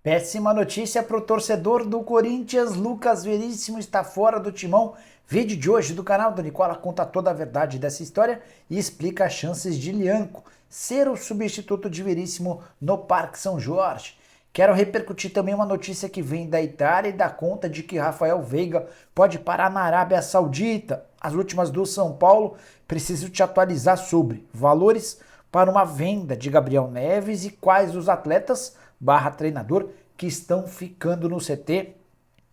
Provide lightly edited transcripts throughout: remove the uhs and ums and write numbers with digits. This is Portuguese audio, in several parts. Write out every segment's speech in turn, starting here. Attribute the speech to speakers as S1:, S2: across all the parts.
S1: Péssima notícia para o torcedor do Corinthians. Lucas Veríssimo está fora do timão. Vídeo de hoje do canal do Nicola conta toda a verdade dessa história e explica as chances de Lianco ser o substituto de Veríssimo no Parque São Jorge. Quero repercutir também uma notícia que vem da Itália e dá conta de que Rafael Veiga pode parar na Arábia Saudita. As últimas do São Paulo, preciso te atualizar sobre valores para uma venda de Gabriel Neves e quais os atletas treinador que estão ficando no CT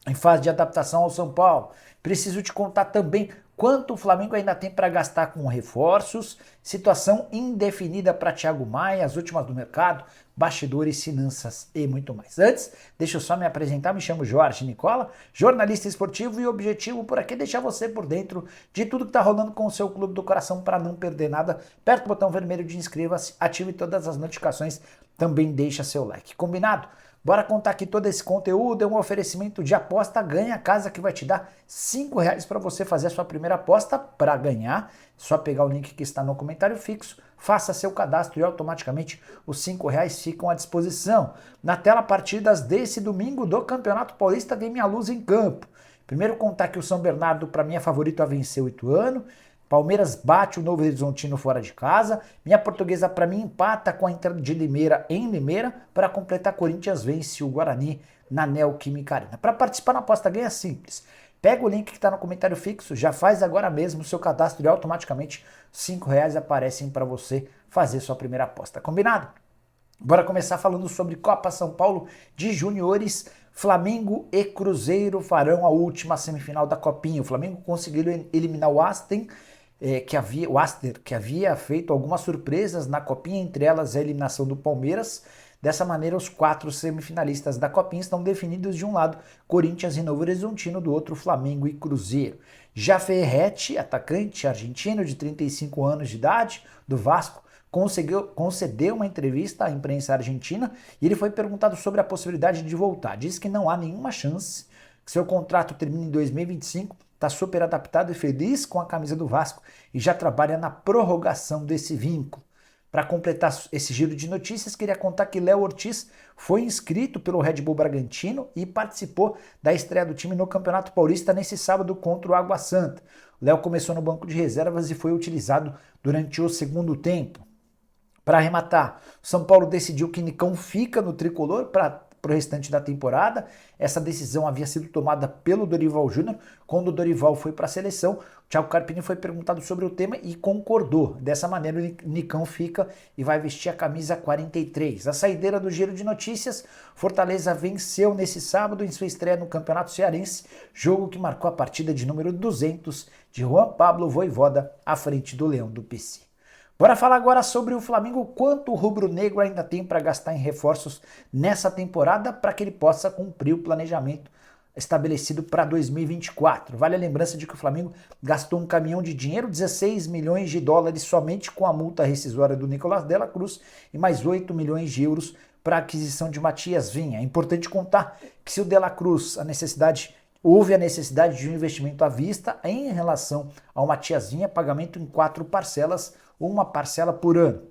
S1: em fase de adaptação ao São Paulo. Preciso te contar também quanto o Flamengo ainda tem para gastar com reforços, situação indefinida para Thiago Maia, as últimas do mercado, bastidores, finanças e muito mais. Antes, deixa eu só me apresentar, me chamo Jorge Nicola, jornalista esportivo, e o objetivo por aqui é deixar você por dentro de tudo que está rolando com o seu clube do coração para não perder nada. Aperta o botão vermelho de inscreva-se, ative todas as notificações, também deixa seu like. Combinado? Bora contar que todo esse conteúdo é um oferecimento de aposta ganha casa que vai te dar R$ 5 para você fazer a sua primeira aposta. Para ganhar, só pegar o link que está no comentário fixo, faça seu cadastro e automaticamente os R$ 5 ficam à disposição. Na tela, partidas desse domingo do Campeonato Paulista tem minha luz em campo. Primeiro contar que o São Bernardo para mim é favorito a vencer o Ituano. Palmeiras bate o Novo Horizontino fora de casa. Minha Portuguesa para mim empata com a Inter de Limeira em Limeira. Para completar, Corinthians vence o Guarani na Neoquímica Arena. Para participar na aposta ganha simples. Pega o link que está no comentário fixo, já faz agora mesmo o seu cadastro e automaticamente R$ 5 aparecem para você fazer sua primeira aposta. Combinado? Bora começar falando sobre Copa São Paulo de Juniores. Flamengo e Cruzeiro farão a última semifinal da Copinha. O Flamengo conseguiu eliminar o Aston, o Aster, que havia feito algumas surpresas na Copinha, entre elas a eliminação do Palmeiras. Dessa maneira, os 4 semifinalistas da Copinha estão definidos: de um lado, Corinthians e Novo Horizontino, do outro, Flamengo e Cruzeiro. Já Ferretti, atacante argentino de 35 anos de idade, do Vasco, concedeu uma entrevista à imprensa argentina e ele foi perguntado sobre a possibilidade de voltar. Diz que não há nenhuma chance, que seu contrato termina em 2025, está super adaptado e feliz com a camisa do Vasco e já trabalha na prorrogação desse vínculo. Para completar esse giro de notícias, queria contar que Léo Ortiz foi inscrito pelo Red Bull Bragantino e participou da estreia do time no Campeonato Paulista nesse sábado contra o Água Santa. O Léo começou no banco de reservas e foi utilizado durante o segundo tempo. Para arrematar, o São Paulo decidiu que Nicão fica no tricolor para o restante da temporada. Essa decisão havia sido tomada pelo Dorival Júnior. Quando o Dorival foi para a seleção, o Thiago Carpini foi perguntado sobre o tema e concordou. Dessa maneira, o Nicão fica e vai vestir a camisa 43. A saideira do giro de notícias: Fortaleza venceu nesse sábado em sua estreia no Campeonato Cearense, jogo que marcou a partida de número 200 de Juan Pablo Vojvoda à frente do Leão do PC. Bora falar agora sobre o Flamengo, quanto o rubro-negro ainda tem para gastar em reforços nessa temporada para que ele possa cumprir o planejamento estabelecido para 2024. Vale a lembrança de que o Flamengo gastou um caminhão de dinheiro, 16 milhões de dólares somente com a multa rescisória do Nicolás Dela Cruz e mais 8 milhões de euros para a aquisição de Matias Vinha. É importante contar que se o Dela Cruz houve a necessidade de um investimento à vista em relação ao Matias Vinha, pagamento em 4 parcelas, uma parcela por ano.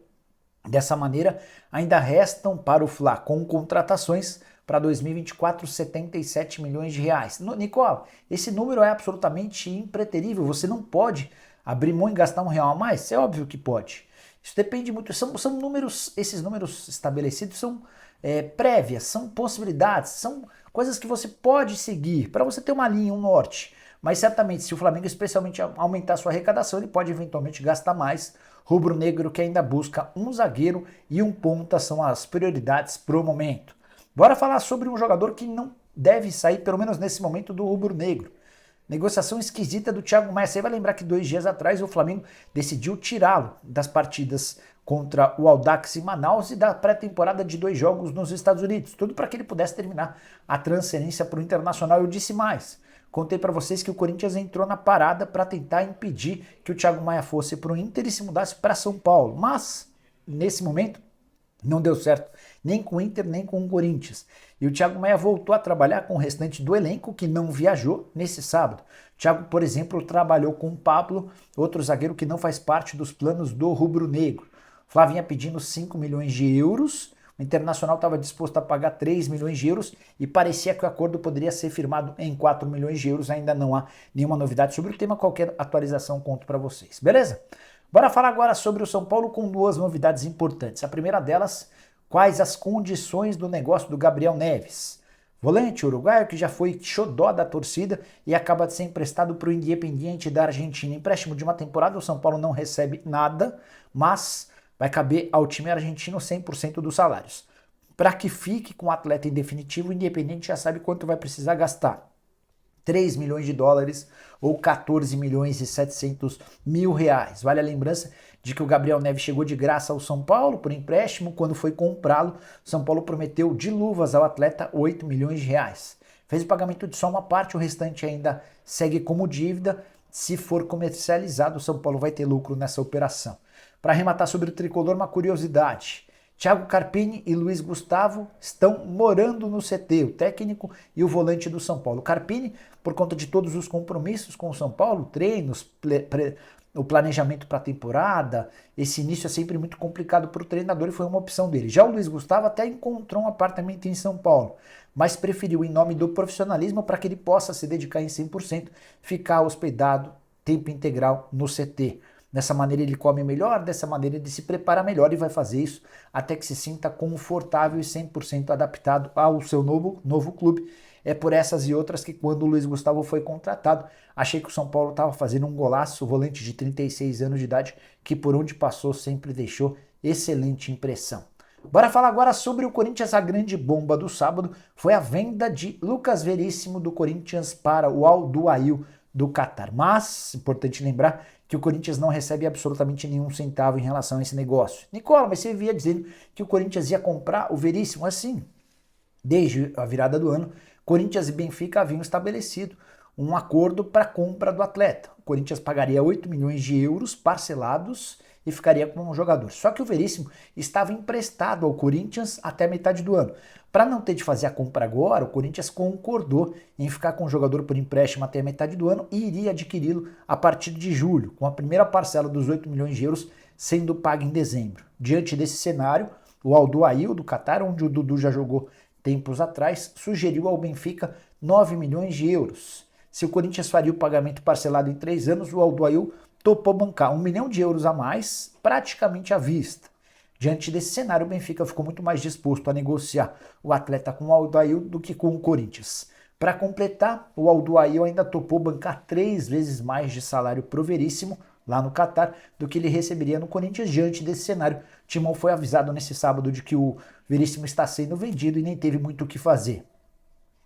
S1: Dessa maneira, ainda restam para o Fla, com contratações para 2024, 77 milhões de reais. Nicola, esse número é absolutamente impreterível, você não pode abrir mão e gastar R$ 1 a mais? É óbvio que pode. Isso depende muito, são números, esses números estabelecidos são prévias, são possibilidades, são coisas que você pode seguir para você ter uma linha, um norte. Mas certamente, se o Flamengo especialmente aumentar sua arrecadação, ele pode eventualmente gastar mais. Rubro-negro que ainda busca um zagueiro e um ponta são as prioridades pro momento. Bora falar sobre um jogador que não deve sair, pelo menos nesse momento, do rubro-negro. Negociação esquisita do Thiago Maia. Você vai lembrar que 2 dias atrás o Flamengo decidiu tirá-lo das partidas contra o Audax em Manaus e da pré-temporada de 2 jogos nos Estados Unidos. Tudo para que ele pudesse terminar a transferência para o Internacional. Eu disse mais. Contei para vocês que o Corinthians entrou na parada para tentar impedir que o Thiago Maia fosse para o Inter e se mudasse para São Paulo. Mas, nesse momento, não deu certo nem com o Inter, nem com o Corinthians. E o Thiago Maia voltou a trabalhar com o restante do elenco, que não viajou nesse sábado. O Thiago, por exemplo, trabalhou com o Pablo, outro zagueiro que não faz parte dos planos do rubro-negro. Flávio vinha pedindo 5 milhões de euros, O Internacional estava disposto a pagar 3 milhões de euros e parecia que o acordo poderia ser firmado em 4 milhões de euros. Ainda não há nenhuma novidade sobre o tema, qualquer atualização conto para vocês, beleza? Bora falar agora sobre o São Paulo com duas novidades importantes. A primeira delas, quais as condições do negócio do Gabriel Neves? Volante uruguaio que já foi xodó da torcida e acaba de ser emprestado para o Independiente da Argentina. Empréstimo de uma temporada, o São Paulo não recebe nada, mas vai caber ao time argentino 100% dos salários. Para que fique com o atleta em definitivo, o Independiente já sabe quanto vai precisar gastar. 3 milhões de dólares ou 14 milhões e 700 mil reais. Vale a lembrança de que o Gabriel Neves chegou de graça ao São Paulo por empréstimo. Quando foi comprá-lo, São Paulo prometeu de luvas ao atleta 8 milhões de reais. Fez o pagamento de só uma parte, o restante ainda segue como dívida. Se for comercializado, o São Paulo vai ter lucro nessa operação. Para arrematar sobre o tricolor, uma curiosidade. Thiago Carpini e Luiz Gustavo estão morando no CT, o técnico e o volante do São Paulo. O Carpini, por conta de todos os compromissos com o São Paulo, treinos, o planejamento para a temporada, esse início é sempre muito complicado para o treinador e foi uma opção dele. Já o Luiz Gustavo até encontrou um apartamento em São Paulo, mas preferiu, em nome do profissionalismo, para que ele possa se dedicar em 100%, ficar hospedado tempo integral no CT. Dessa maneira ele come melhor, dessa maneira ele se prepara melhor e vai fazer isso até que se sinta confortável e 100% adaptado ao seu novo clube. É por essas e outras que quando o Luiz Gustavo foi contratado, achei que o São Paulo estava fazendo um golaço, o volante de 36 anos de idade, que por onde passou sempre deixou excelente impressão. Bora falar agora sobre o Corinthians. A grande bomba do sábado foi a venda de Lucas Veríssimo do Corinthians para o Al Duhail do Catar. Mas, importante lembrar que o Corinthians não recebe absolutamente nenhum centavo em relação a esse negócio. Nicola, mas você via dizendo que o Corinthians ia comprar o Veríssimo assim. Desde a virada do ano, Corinthians e Benfica haviam estabelecido um acordo para a compra do atleta. O Corinthians pagaria 8 milhões de euros parcelados e ficaria com um jogador. Só que o Veríssimo estava emprestado ao Corinthians até a metade do ano. Para não ter de fazer a compra agora, o Corinthians concordou em ficar com o jogador por empréstimo até a metade do ano e iria adquiri-lo a partir de julho, com a primeira parcela dos 8 milhões de euros sendo paga em dezembro. Diante desse cenário, o Al Duhail do Catar, onde o Dudu já jogou tempos atrás, sugeriu ao Benfica 9 milhões de euros. Se o Corinthians faria o pagamento parcelado em 3 anos, o Al Duhail topou bancar 1 milhão de euros a mais, praticamente à vista. Diante desse cenário, o Benfica ficou muito mais disposto a negociar o atleta com o Al Duhail do que com o Corinthians. Para completar, o Al Duhail ainda topou bancar 3 vezes mais de salário pro Veríssimo lá no Catar do que ele receberia no Corinthians. Diante desse cenário, o Timão foi avisado nesse sábado de que o Veríssimo está sendo vendido e nem teve muito o que fazer.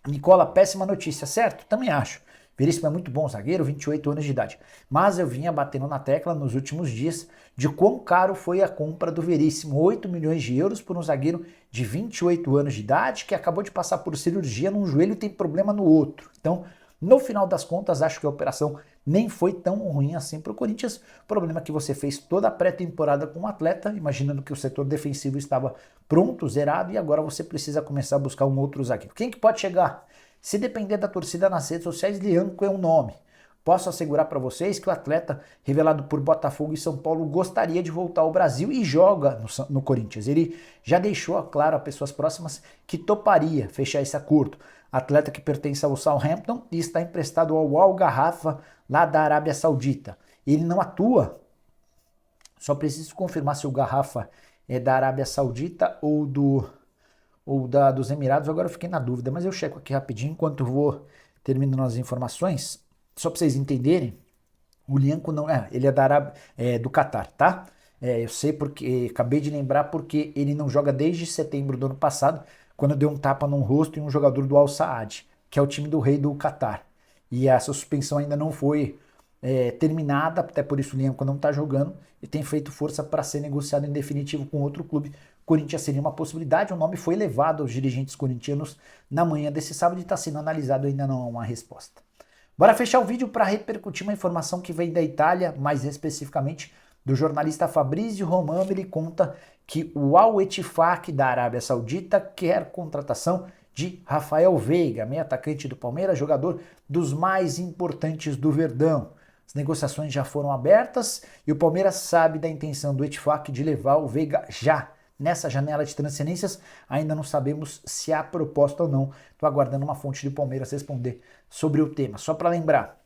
S1: Nicola, péssima notícia, certo? Também acho. Veríssimo é muito bom zagueiro, 28 anos de idade. Mas eu vinha batendo na tecla nos últimos dias de quão caro foi a compra do Veríssimo. 8 milhões de euros por um zagueiro de 28 anos de idade que acabou de passar por cirurgia num joelho e tem problema no outro. Então, no final das contas, acho que a operação nem foi tão ruim assim para o Corinthians. O problema é que você fez toda a pré-temporada com o atleta, imaginando que o setor defensivo estava pronto, zerado, e agora você precisa começar a buscar um outro zagueiro. Quem que pode chegar? Se depender da torcida nas redes sociais, Lianco é um nome. Posso assegurar para vocês que o atleta, revelado por Botafogo e São Paulo, gostaria de voltar ao Brasil e joga no Corinthians. Ele já deixou claro a pessoas próximas que toparia fechar esse acordo. Atleta que pertence ao Southampton e está emprestado ao Al Garrafa, lá da Arábia Saudita. Ele não atua. Só preciso confirmar se o Garrafa é da Arábia Saudita ou dos Emirados. Agora eu fiquei na dúvida, mas eu checo aqui rapidinho enquanto vou terminando as informações. Só para vocês entenderem, o Lianco não é, ele é da Arábia, do Catar, tá? Eu sei porque, acabei de lembrar porque ele não joga desde setembro do ano passado, quando deu um tapa no rosto em um jogador do Al Saad, que é o time do rei do Catar. E essa suspensão ainda não foi terminada, até por isso o Lianco não está jogando e tem feito força para ser negociado em definitivo com outro clube. Corinthians seria uma possibilidade, o nome foi levado aos dirigentes corintianos na manhã desse sábado e está sendo analisado, ainda não há uma resposta. Bora fechar o vídeo para repercutir uma informação que vem da Itália, mais especificamente do jornalista Fabrizio Romano. Ele conta que o Al-Ettifaq da Arábia Saudita quer contratação de Rafael Veiga, meio atacante do Palmeiras, jogador dos mais importantes do Verdão. As negociações já foram abertas e o Palmeiras sabe da intenção do Ettifaq de levar o Veiga já nessa janela de transferências. Ainda não sabemos se há proposta ou não. Estou aguardando uma fonte de Palmeiras responder sobre o tema. Só para lembrar,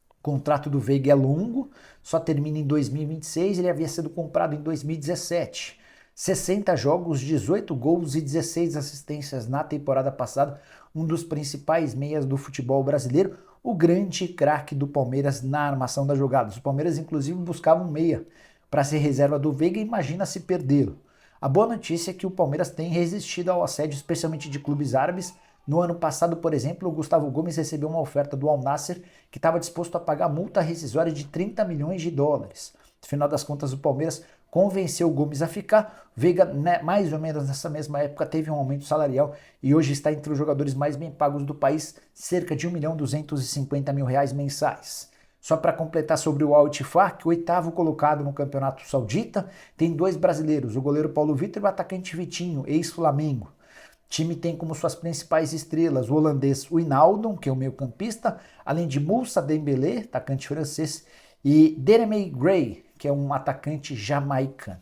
S1: o contrato do Veiga é longo, só termina em 2026, ele havia sido comprado em 2017. 60 jogos, 18 gols e 16 assistências na temporada passada, um dos principais meias do futebol brasileiro, o grande craque do Palmeiras na armação das jogadas. O Palmeiras, inclusive, buscava um meia para ser reserva do Veiga, imagina se perdê-lo. A boa notícia é que o Palmeiras tem resistido ao assédio, especialmente de clubes árabes. No ano passado, por exemplo, o Gustavo Gomes recebeu uma oferta do Al Nassr que estava disposto a pagar multa rescisória de 30 milhões de dólares. No final das contas, o Palmeiras convenceu o Gomes a ficar. Veiga, né, mais ou menos nessa mesma época, teve um aumento salarial e hoje está entre os jogadores mais bem pagos do país, cerca de R$1.250.000 mensais. Só para completar sobre o Al Ittifaq, o 8º colocado no campeonato saudita, tem 2 brasileiros, o goleiro Paulo Vitor e o atacante Vitinho, ex-Flamengo. O time tem como suas principais estrelas o holandês Wijnaldum, que é o meio-campista, além de Moussa Dembélé, atacante francês, e Jeremy Gray, que é um atacante jamaicano.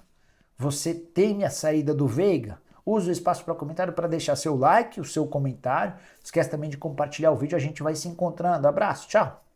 S1: Você teme a saída do Veiga? Use o espaço para comentário para deixar seu like, o seu comentário. Esquece também de compartilhar o vídeo, a gente vai se encontrando. Abraço, tchau!